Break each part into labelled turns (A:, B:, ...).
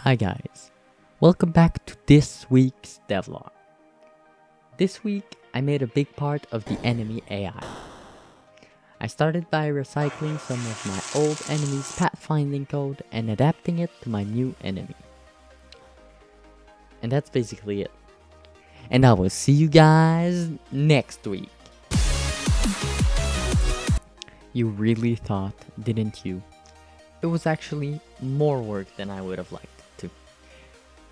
A: Hi guys, welcome back to this week's devlog. This week I made a big part of the enemy AI. I started by recycling some of my old enemy's pathfinding code and adapting it to my new enemy. And that's basically it. And I will see you guys next week. You really thought, didn't you? It was actually more work than I would have liked it to.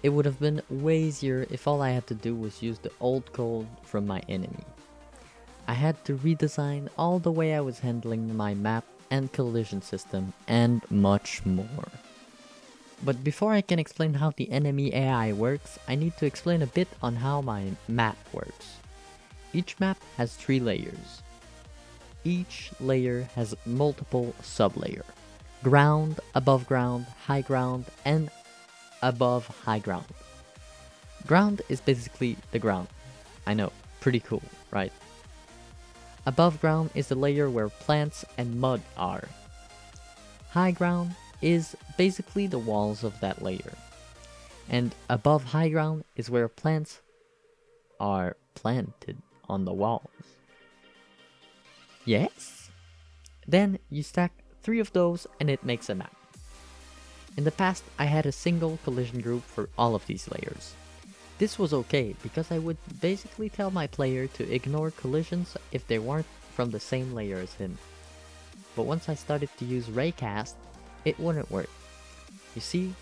A: It would have been way easier if all I had to do was use the old code from my enemy. I had to redesign all the way I was handling my map and collision system and much more. But before I can explain how the enemy AI works, I need to explain a bit on how my map works. Each map has 3 layers. Each layer has multiple sub-layers. Ground, above ground, high ground, and above high ground. Ground is basically the ground. I know, pretty cool, right? Above ground is the layer where plants and mud are. High ground is basically the walls of that layer. And above high ground is where plants are planted on the walls. Yes? Then you stack 3 of those and it makes a map. In the past, I had a single collision group for all of these layers. This was okay because I would basically tell my player to ignore collisions if they weren't from the same layer as him. But once I started to use raycast, it wouldn't work. You see,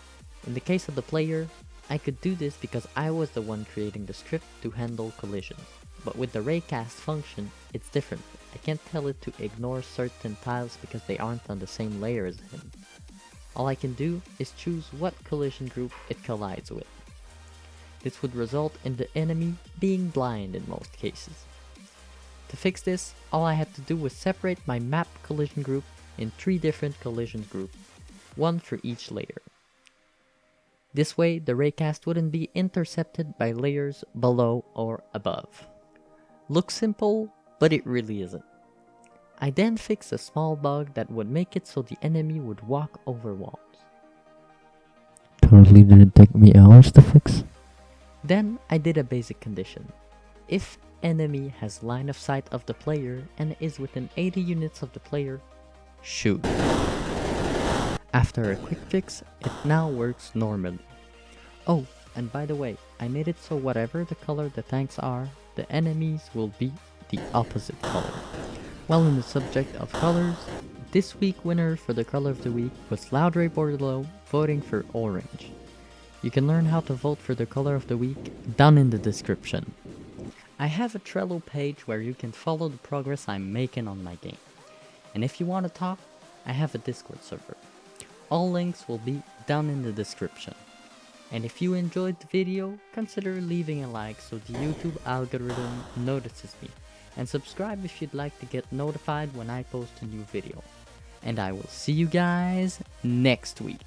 A: in the case of the player, I could do this because I was the one creating the script to handle collisions. But with the raycast function, it's different. I can't tell it to ignore certain tiles because they aren't on the same layer as him. All I can do is choose what collision group it collides with. This would result in the enemy being blind in most cases. To fix this, all I had to do was separate my map collision group in 3 different collision groups, 1 for each layer. This way, the raycast wouldn't be intercepted by layers below or above. Looks simple, but it really isn't. I then fixed a small bug that would make it so the enemy would walk over walls.
B: Totally didn't take me hours to fix.
A: Then I did a basic condition. If enemy has line of sight of the player and is within 80 units of the player, shoot. After a quick fix, it now works normally. Oh, and by the way, I made it so whatever the color the tanks are, the enemies will be the opposite color. While in the subject of colors, this week winner for the color of the week was Laudre Bordelot voting for orange. You can learn how to vote for the color of the week down in the description. I have a Trello page where you can follow the progress I'm making on my game. And if you want to talk, I have a Discord server. All links will be down in the description. And if you enjoyed the video, consider leaving a like so the YouTube algorithm notices me. And subscribe if you'd like to get notified when I post a new video. And I will see you guys next week.